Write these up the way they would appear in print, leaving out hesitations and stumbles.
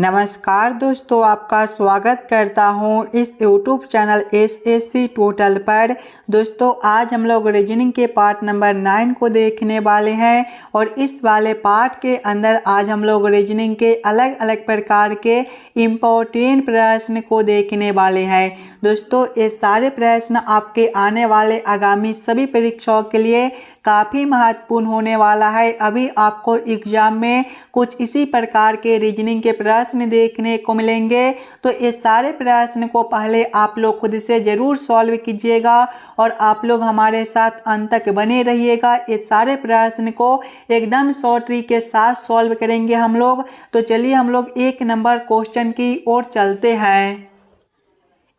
नमस्कार दोस्तों, आपका स्वागत करता हूं इस YouTube चैनल SSC टोटल पर। दोस्तों आज हम लोग रीजनिंग के पार्ट नंबर 9 को देखने वाले हैं और इस वाले पार्ट के अंदर आज हम लोग रीजनिंग के अलग अलग प्रकार के इम्पोर्टेंट प्रश्न को देखने वाले हैं। दोस्तों ये सारे प्रश्न आपके आने वाले आगामी सभी परीक्षाओं के लिए काफ़ी महत्वपूर्ण होने वाला है। अभी आपको एग्जाम में कुछ इसी प्रकार के रीजनिंग के प्रश्न देखने को मिलेंगे, तो ये सारे प्रश्न को पहले आप लोग खुद से ज़रूर सॉल्व कीजिएगा और आप लोग हमारे साथ अंत तक बने रहिएगा। ये सारे प्रश्न को एकदम शॉर्ट ट्रिक के साथ सॉल्व करेंगे हम लोग। तो चलिए हम लोग 1 नंबर क्वेश्चन की ओर चलते हैं।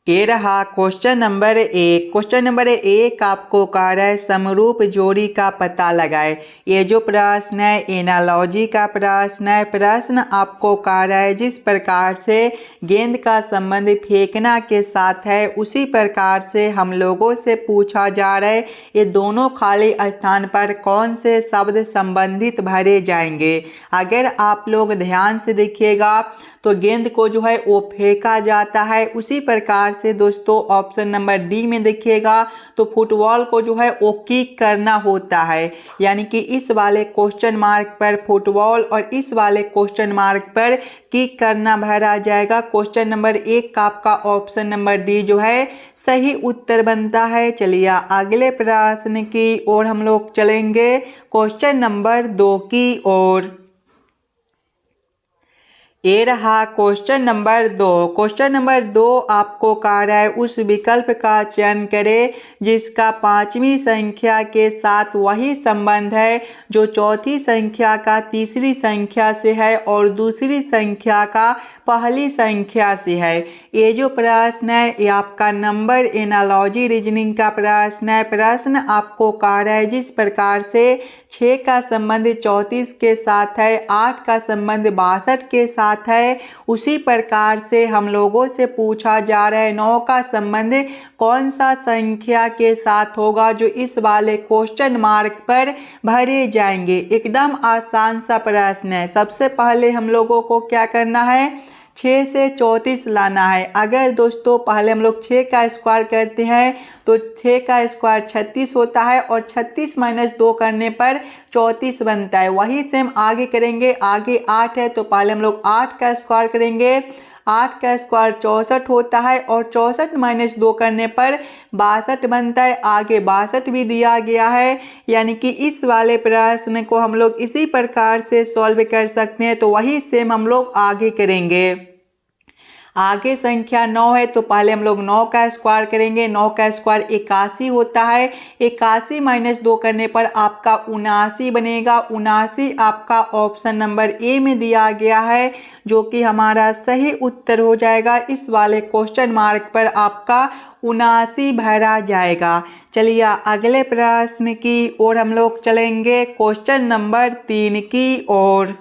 ये रहा क्वेश्चन नंबर 1। क्वेश्चन नंबर 1 आपको कह रहा है समरूप जोड़ी का पता लगाए। ये जो प्रश्न है एनालॉजी का प्रश्न है। प्रश्न आपको कह रहा है जिस प्रकार से गेंद का संबंध फेंकना के साथ है उसी प्रकार से हम लोगों से पूछा जा रहा है ये दोनों खाली स्थान पर कौन से शब्द संबंधित भरे जाएंगे। अगर आप लोग ध्यान से देखिएगा तो गेंद को जो है वो फेंका जाता है, उसी प्रकार से दोस्तों ऑप्शन नंबर डी में देखिएगा तो फुटबॉल को जो है वो किक करना होता है। यानी कि इस वाले क्वेश्चन मार्क पर फुटबॉल और इस वाले क्वेश्चन मार्क पर किक करना भरा जाएगा। क्वेश्चन नंबर 1 का आपका ऑप्शन नंबर डी जो है सही उत्तर बनता है। चलिए अगले प्रश्न की ओर हम लोग चलेंगे, क्वेश्चन नंबर 2 की ओर। ये रहा क्वेश्चन नंबर 2। क्वेश्चन नंबर 2 आपको कह रहा है उस विकल्प का चयन करें जिसका 5वीं संख्या के साथ वही संबंध है जो चौथी संख्या का तीसरी संख्या से है और दूसरी संख्या का पहली संख्या से है। ये जो प्रश्न है ये आपका नंबर एनालॉजी रीजनिंग का प्रश्न है। प्रश्न आपको कह रहा है जिस प्रकार से 6 का संबंध 34 के साथ है, 8 का संबंध 62 के साथ है, उसी प्रकार से हम लोगों से पूछा जा रहा है 9 का संबंध कौन सा संख्या के साथ होगा जो इस वाले क्वेश्चन मार्क पर भरे जाएंगे। एकदम आसान सा प्रश्न है। सबसे पहले हम लोगों को क्या करना है, 6 से 34 लाना है। अगर दोस्तों पहले हम लोग 6 का स्क्वायर करते हैं तो 6 का स्क्वायर 36 होता है और 36 - 2 करने पर 34 बनता है। वही सेम आगे करेंगे। आगे 8 है तो पहले हम लोग 8 का स्क्वायर करेंगे। 8 का स्क्वायर 64 होता है और 64 - 2 करने पर 62 बनता है। आगे 62 भी दिया गया है। यानी कि इस वाले प्रश्न को हम लोग इसी प्रकार से सॉल्व कर सकते हैं। तो वही सेम हम लोग आगे करेंगे। आगे संख्या 9 है तो पहले हम लोग 9 का स्क्वायर करेंगे। 9 का स्क्वायर 81 होता है। 81 - 2 करने पर आपका 79 बनेगा। 79 आपका ऑप्शन नंबर ए में दिया गया है जो कि हमारा सही उत्तर हो जाएगा। इस वाले क्वेश्चन मार्क पर आपका 79 भरा जाएगा। चलिए अगले प्रश्न की ओर हम लोग चलेंगे, क्वेश्चन नंबर 3 की ओर।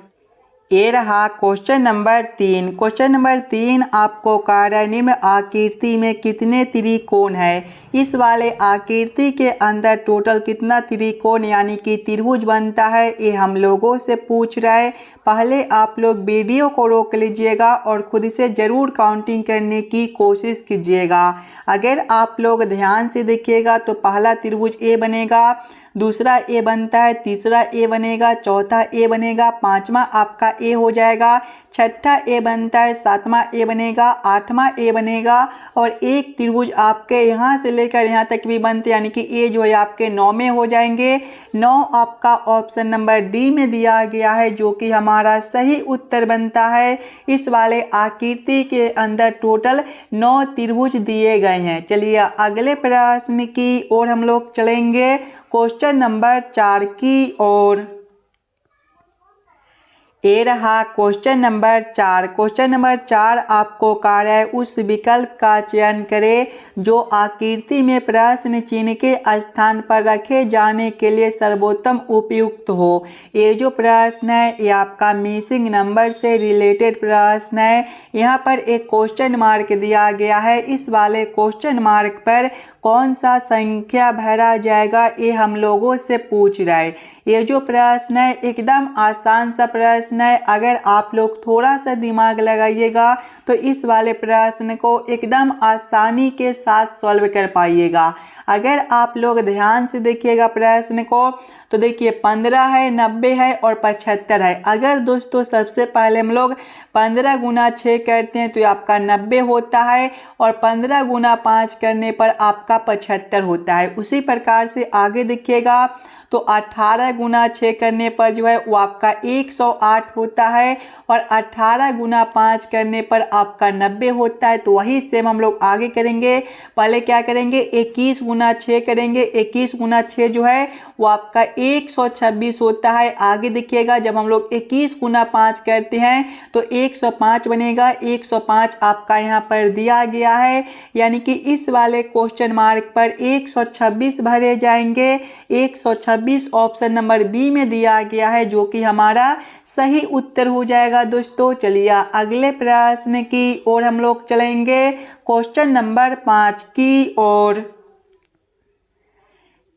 ये रहा क्वेश्चन नंबर 3। क्वेश्चन नंबर 3 आपको कह रहा है निम्न आकृति में कितने त्रिकोण है। इस वाले आकृति के अंदर टोटल कितना त्रिकोण यानी कि त्रिभुज बनता है ये हम लोगों से पूछ रहा है। पहले आप लोग वीडियो को रोक लीजिएगा और खुद से ज़रूर काउंटिंग करने की कोशिश कीजिएगा। अगर आप लोग ध्यान से देखिएगा तो पहला त्रिभुज ए बनेगा, दूसरा ए बनता है, तीसरा ए बनेगा, चौथा ए बनेगा, पांचवा आपका ए हो जाएगा, छठा ए बनता है, सातवां ए बनेगा, आठवां ए बनेगा और एक त्रिभुज आपके यहाँ से लेकर यहाँ तक भी बनते यानी कि ए जो है आपके 9 में हो जाएंगे। 9 आपका ऑप्शन नंबर डी में दिया गया है जो कि हमारा सही उत्तर बनता है। इस वाले आकृति के अंदर टोटल 9 त्रिभुज दिए गए हैं। चलिए अगले प्रश्न की ओर हम लोग चलेंगे, क्वेश्चन नंबर 4 की ओर। ये रहा क्वेश्चन नंबर 4। क्वेश्चन नंबर 4 आपको कह रहा है उस विकल्प का चयन करें जो आकृति में प्रश्न चिन्ह के स्थान पर रखे जाने के लिए सर्वोत्तम उपयुक्त हो। ये जो प्रश्न है ये आपका मिसिंग नंबर से रिलेटेड प्रश्न है। यहाँ पर एक क्वेश्चन मार्क दिया गया है। इस वाले क्वेश्चन मार्क पर कौन सा संख्या भरा जाएगा ये हम लोगों से पूछ रहा है। ये जो प्रश्न है एकदम आसान सा प्रश्न प्रश्न है, अगर आप लोग थोड़ा सा दिमाग लगाइएगा तो इस वाले प्रश्न को एकदम आसानी के साथ सॉल्व कर पाइएगा। अगर आप लोग ध्यान से देखिएगा प्रश्न को तो देखिए 15 है, 90 है और 75 है। अगर दोस्तों सबसे पहले हम लोग 15 गुना 6 करते हैं तो ये आपका 90 होता है और 15 गुना 5 करने पर आपका 75 होता है। उसी प्रकार से आगे देखिएगा तो 18 गुना 6 करने पर जो है वो आपका 108 होता है और 18 गुना 5 करने पर आपका 90 होता है। तो वही सेम हम लोग आगे करेंगे। पहले क्या करेंगे, 21 गुना 6 करेंगे। 21 गुना 6 जो है वो आपका 126 होता है। आगे देखिएगा जब हम लोग 21 गुना 5 करते हैं तो 105 बनेगा। 105 आपका यहाँ पर दिया गया है, यानी कि इस वाले क्वेश्चन मार्क पर 126 भरे जाएंगे। 126 ऑप्शन नंबर बी में दिया गया है, जो कि हमारा सही उत्तर हो जाएगा। दोस्तों चलिए अगले प्रश्न की ओर हम लोग चलेंगे, क्वेश्चन नंबर 5 की ओर।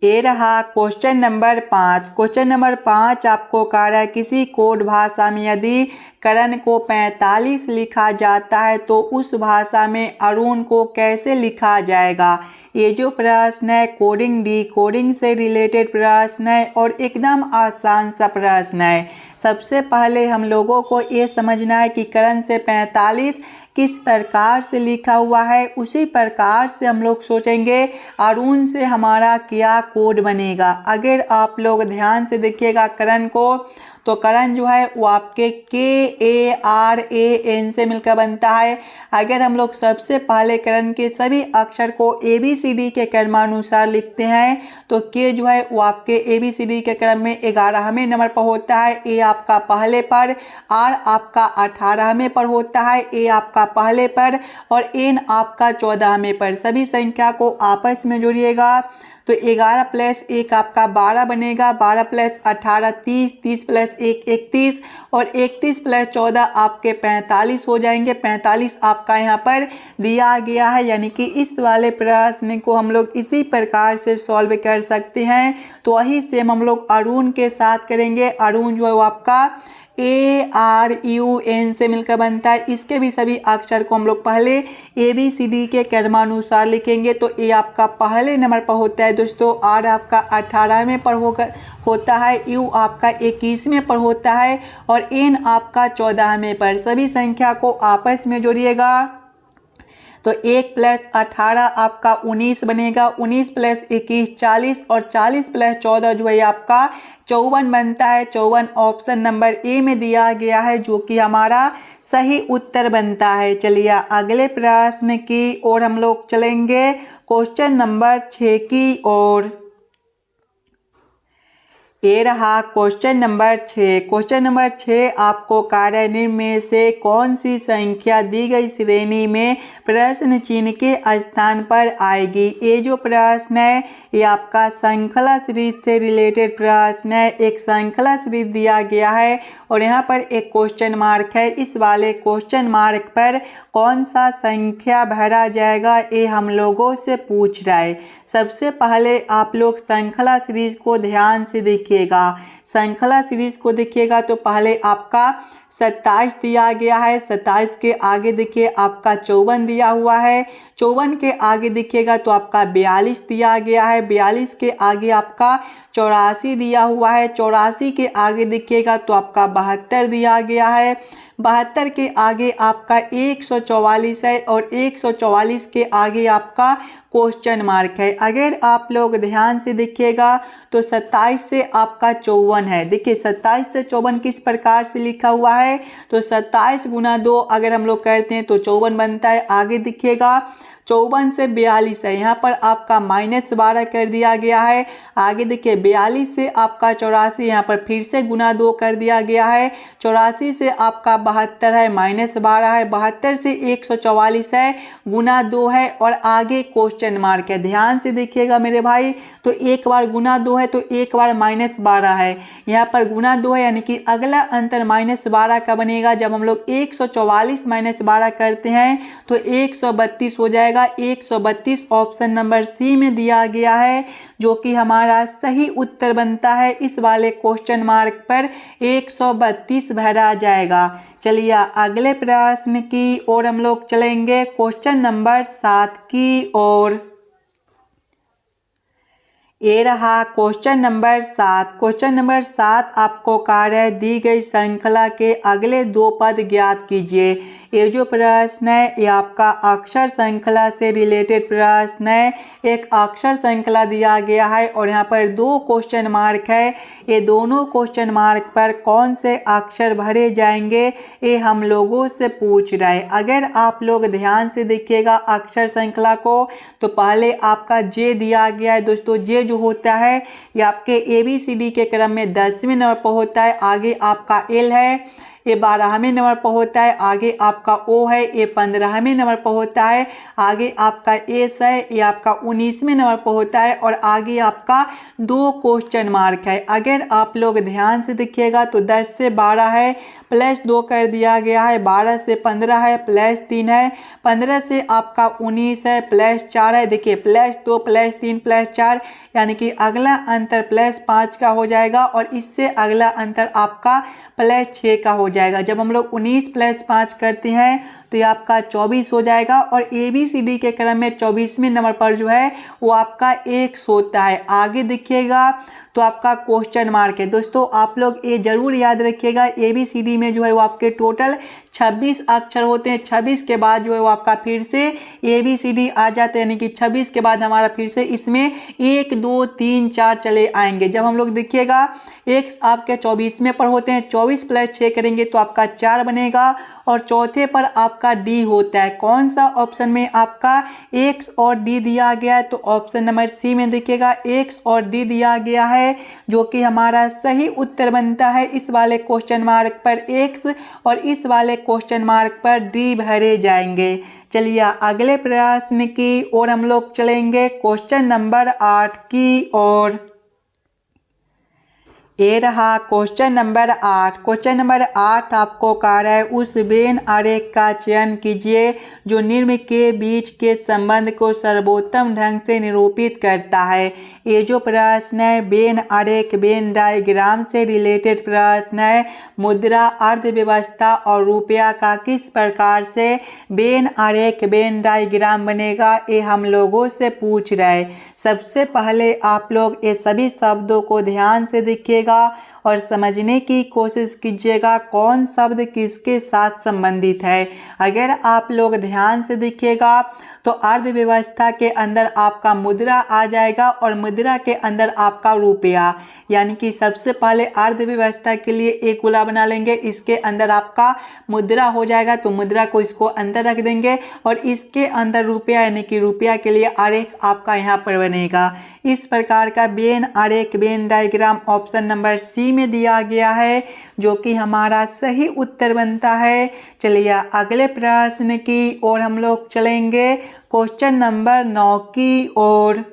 ये रहा क्वेश्चन नंबर 5। क्वेश्चन नंबर 5 आपको कह रहा है किसी कोड भाषा में यदि करण को 45 लिखा जाता है तो उस भाषा में अरुण को कैसे लिखा जाएगा। ये जो प्रश्न है कोडिंग डी कोडिंग से रिलेटेड प्रश्न है और एकदम आसान सा प्रश्न है। सबसे पहले हम लोगों को ये समझना है कि करण से 45 किस प्रकार से लिखा हुआ है, उसी प्रकार से हम लोग सोचेंगे अरुण से हमारा क्या कोड बनेगा। अगर आप लोग ध्यान से देखिएगा करण को तो करण जो है वो आपके KARAN से मिलकर बनता है। अगर हम लोग सबसे पहले करण के सभी अक्षर को ABCD के क्रमानुसार लिखते हैं तो के जो है वो आपके ABCD के क्रम में 11वें नंबर पर होता है। ए आपका पहले पर, आर आपका 18वें पर होता है, ए आपका पहले पर और एन आपका 14वें पर। सभी संख्या को आपस में जोड़िएगा तो 11 प्लस 1 आपका 12 बनेगा। 12 प्लस 18 30, 30 प्लस 1 31 और 31 प्लस 14 आपके 45 हो जाएंगे। 45 आपका यहाँ पर दिया गया है, यानी कि इस वाले प्रश्न को हम लोग इसी प्रकार से सॉल्व कर सकते हैं। तो वही सेम हम लोग अरुण के साथ करेंगे। अरुण जो है वो आपका ARUN से मिलकर बनता है। इसके भी सभी अक्षर को हम लोग पहले ABCD के क्रमानुसार लिखेंगे। तो ए आपका पहले नंबर पर होता है दोस्तों, आर आपका 18वें पर होता है, यू आपका 21वें पर होता है और एन आपका 14वें पर। सभी संख्या को आपस में जोड़िएगा तो 1 प्लस 18 आपका 19 बनेगा। 19 प्लस 21 40 और 40 प्लस 14 जो है आपका 54 बनता है। 54 ऑप्शन नंबर ए में दिया गया है, जो कि हमारा सही उत्तर बनता है। चलिए अगले प्रश्न की ओर हम लोग चलेंगे, क्वेश्चन नंबर 6 की ओर। ये रहा क्वेश्चन नंबर 6। क्वेश्चन नंबर 6 आपको कार्य निम्न में से कौन सी संख्या दी गई श्रेणी में प्रश्न चिन्ह के स्थान पर आएगी। ये जो प्रश्न है ये आपका श्रृंखला सीरीज से रिलेटेड प्रश्न है। एक श्रृंखला सीरीज दिया गया है और यहाँ पर एक क्वेश्चन मार्क है। इस वाले क्वेश्चन मार्क पर कौन सा संख्या भरा जाएगा ये हम लोगों से पूछ रहा है। सबसे पहले आप लोग श्रृंखला सीरीज को ध्यान से देखिए। श्रृंखला सीरीज को देखिएगा तो पहले आपका 27 दिया गया है। 27 के आगे देखिए आपका 54 दिया हुआ है। 54 के आगे देखिएगा तो आपका 42 दिया गया है। 42 के आगे आपका 84 दिया हुआ है। 84 के आगे देखिएगा तो आपका 72 दिया गया है। 72 के आगे आपका 144 है और 144 के आगे आपका क्वेश्चन मार्क है। अगर आप लोग ध्यान से देखिएगा तो 27 से आपका 54 है। देखिए 27 से 54 किस प्रकार से लिखा हुआ है तो 27 गुना 2 अगर हम लोग करते हैं तो 54 बनता है। आगे देखिएगा 54 से 42 है, यहाँ पर आपका -12 कर दिया गया है। आगे देखिए 42 से आपका 84, यहाँ पर फिर से गुना 2 कर दिया गया है। 84 से आपका 72 है, -12 है। 72 से 144 है, गुना 2 है और आगे क्वेश्चन मार्क है। ध्यान से देखिएगा मेरे भाई, तो एक बार गुना 2 है तो एक बार -12 है। यहाँ पर गुना 2 है, यानी कि अगला अंतर -12 का बनेगा। जब हम लोग 144 -12 करते हैं तो 132 हो जाएगा। जाएगा 132 ऑप्शन नंबर सी में दिया गया है, जो कि हमारा सही उत्तर बनता है। इस वाले क्वेश्चन मार्क पर 132 भरा जाएगा। चलिए अगले प्रश्न की ओर हम लोग चलेंगे, क्वेश्चन नंबर 7 की ओर। ये रहा क्वेश्चन नंबर 7। क्वेश्चन नंबर 7 आपको कार्य है, दी गई श्रृंखला के अगले दो पद ज्ञात कीजिए। ये जो प्रश्न है ये आपका अक्षर श्रृंखला से रिलेटेड प्रश्न है। एक अक्षर श्रृंखला दिया गया है और यहाँ पर दो क्वेश्चन मार्क है। ये दोनों क्वेश्चन मार्क पर कौन से अक्षर भरे जाएंगे ये हम लोगों से पूछ रहा है। अगर आप लोग ध्यान से देखिएगा अक्षर श्रृंखला को, तो पहले आपका जे दिया गया है दोस्तों। जे जो होता है ये आपके ABCD के क्रम में 10वें नंबर पर होता है। आगे आपका एल है, ये 12वें नंबर पर होता है। आगे आपका ओ है, ये 15वें नंबर पर होता है। आगे आपका एस है, ये आपका 19वें नंबर पर होता है। और आगे आपका दो क्वेश्चन मार्क है। अगर आप लोग ध्यान से देखिएगा तो 10 से 12 है, प्लस 2 कर दिया गया है। 12 से 15 है, प्लस 3 है। 15 से आपका 19 है, प्लस 4 है। देखिए प्लस 2 प्लस 3 प्लस 4, यानी कि अगला अंतर प्लस 5 का हो जाएगा और इससे अगला अंतर आपका प्लस 6 का हो जाएगा। जब हम लोग 19 प्लस 5 करते हैं तो ये आपका 24 हो जाएगा। और ABCD के क्रम में 24वें नंबर पर जो है वो आपका 1 होता है। आगे देखिएगा तो आपका क्वेश्चन मार्क है। दोस्तों आप लोग ये जरूर याद रखिएगा, ABCD में जो है वो आपके टोटल 26 अक्षर होते हैं। 26 के बाद जो है वो आपका फिर से ABCD आ जाते हैं, यानी कि 26 के बाद हमारा फिर से इसमें 1 2 3 4 चले आएंगे। जब हम लोग देखिएगा एक आपके 24वें पर होते हैं, 24 प्लस 6 करेंगे तो आपका 4 बनेगा। और चौथे पर आपका डी होता है। कौन सा ऑप्शन में आपका एक्स और डी दिया गया है, तो ऑप्शन नंबर सी में देखिएगा एक्स और डी दिया गया है, जो कि हमारा सही उत्तर बनता है। इस वाले क्वेश्चन मार्क पर एक्स और इस वाले क्वेश्चन मार्क पर डी भरे जाएंगे। चलिए अगले प्रश्न की ओर हम लोग चलेंगे, क्वेश्चन नंबर 8 की ओर। ये रहा क्वेश्चन नंबर 8। क्वेश्चन नंबर 8 आपको कह रहा है, उस वेन आरेख का चयन कीजिए जो निम्न के बीच के संबंध को सर्वोत्तम ढंग से निरूपित करता है। ये जो प्रश्न है वेन आरेख वेन डायग्राम से रिलेटेड प्रश्न है। मुद्रा, अर्थव्यवस्था और रुपया का किस प्रकार से वेन आरेख वेन डायग्राम बनेगा ये हम लोगों से पूछ रहे हैं। सबसे पहले आप लोग ये सभी शब्दों को ध्यान से देखिए और समझने की कोशिश कीजिएगा कौन शब्द किसके साथ संबंधित है। अगर आप लोग ध्यान से देखिएगा तो अर्थव्यवस्था के अंदर आपका मुद्रा आ जाएगा और मुद्रा के अंदर आपका रुपया, यानी कि सबसे पहले अर्थव्यवस्था के लिए एक गोला बना लेंगे, इसके अंदर आपका मुद्रा हो जाएगा तो मुद्रा को इसको अंदर रख देंगे और इसके अंदर रुपया, यानी कि रुपया के लिए आरेख आपका यहाँ पर बनेगा। इस प्रकार का वेन आरेख Venn diagram option number C में दिया गया है, जो कि हमारा सही उत्तर बनता है। चलिए अगले प्रश्न की ओर हम लोग चलेंगे, क्वेश्चन नंबर 9 की ओर।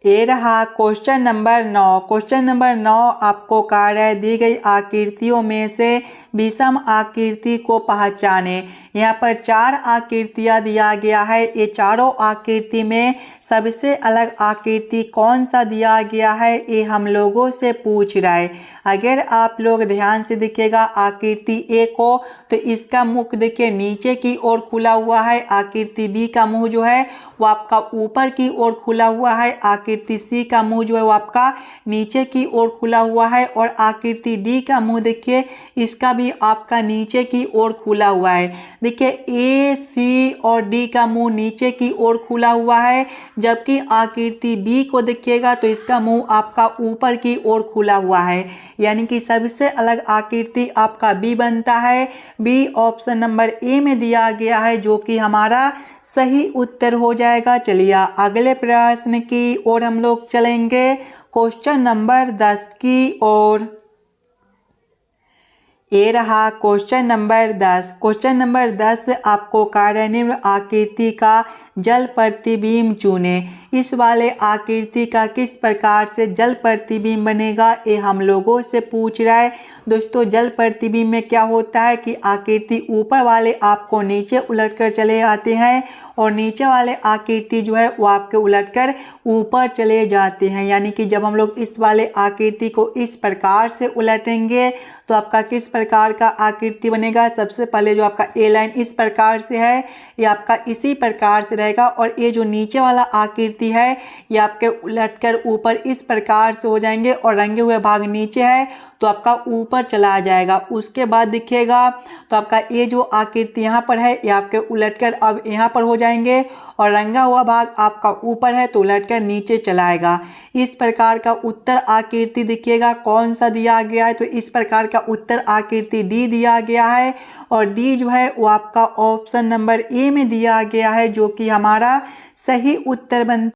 ये रहा क्वेश्चन नंबर 9। क्वेश्चन नंबर 9 आपको कह रहा है, दी गई आकृतियों में से विषम आकृति को पहचाने। यहाँ पर 4 आकृतियाँ दिया गया है। ये चारों आकृति में सबसे अलग आकृति कौन सा दिया गया है ये हम लोगों से पूछ रहा है। अगर आप लोग ध्यान से देखिएगा आकृति ए को, तो इसका मुख देखिए नीचे की ओर खुला हुआ है। आकृति बी का मुंह जो है वो आपका ऊपर की ओर खुला हुआ है। आकृति सी का मुंह जो है वो आपका नीचे की ओर खुला हुआ है। और आकृति डी का मुंह देखिए इसका भी आपका नीचे की ओर खुला हुआ है। देखिए ए सी और डी का मुंह नीचे की ओर खुला हुआ है, जबकि आकृति बी को देखिएगा तो इसका मुंह आपका ऊपर की ओर खुला हुआ है, यानी कि सबसे अलग आकृति आपका बी बनता है। बी ऑप्शन नंबर ए में दिया गया है, जो कि हमारा सही उत्तर हो जाएगा। चलिए अगले प्रश्न की ओर हम लोग चलेंगे, क्वेश्चन नंबर 10 की ओर। ये रहा क्वेश्चन नंबर 10। क्वेश्चन नंबर 10 आपको कार्य निम्न आकृति का जल प्रतिबिंब चुने। इस वाले आकृति का किस प्रकार से जल प्रतिबिंब बनेगा ये हम लोगों से पूछ रहा है। दोस्तों जल प्रतिबिंब में क्या होता है कि आकृति ऊपर वाले आपको नीचे उलटकर चले आते हैं और नीचे वाले आकृति जो है वो आपके उलटकर ऊपर चले जाते हैं। यानी कि जब हम लोग इस वाले आकृति को इस प्रकार से उलटेंगे तो आपका किस प्रकार का आकृति बनेगा। सबसे पहले जो आपका ए लाइन इस प्रकार से है ये आपका इसी प्रकार से रहेगा और ये जो नीचे वाला आकृति है ये आपके उलटकर ऊपर इस प्रकार से हो जाएंगे और रंगे हुए भाग नीचे है तो आपका ऊपर चला जाएगा। उसके बाद दिखेगा तो आपका ये जो आकृति यहाँ पर है ये आपके उलटकर अब यहाँ पर हो जाएंगे और रंगा हुआ भाग आपका ऊपर है तो उलटकर नीचे चलाएगा। इस प्रकार का उत्तर आकृति दिखेगा। कौन सा दिया गया है तो इस प्रकार का उत्तर आकृति डी दिया गया है और डी जो है वो आपका ऑप्शन नंबर ए में दिया गया है जो कि हमारा सही उत्तर बनता है।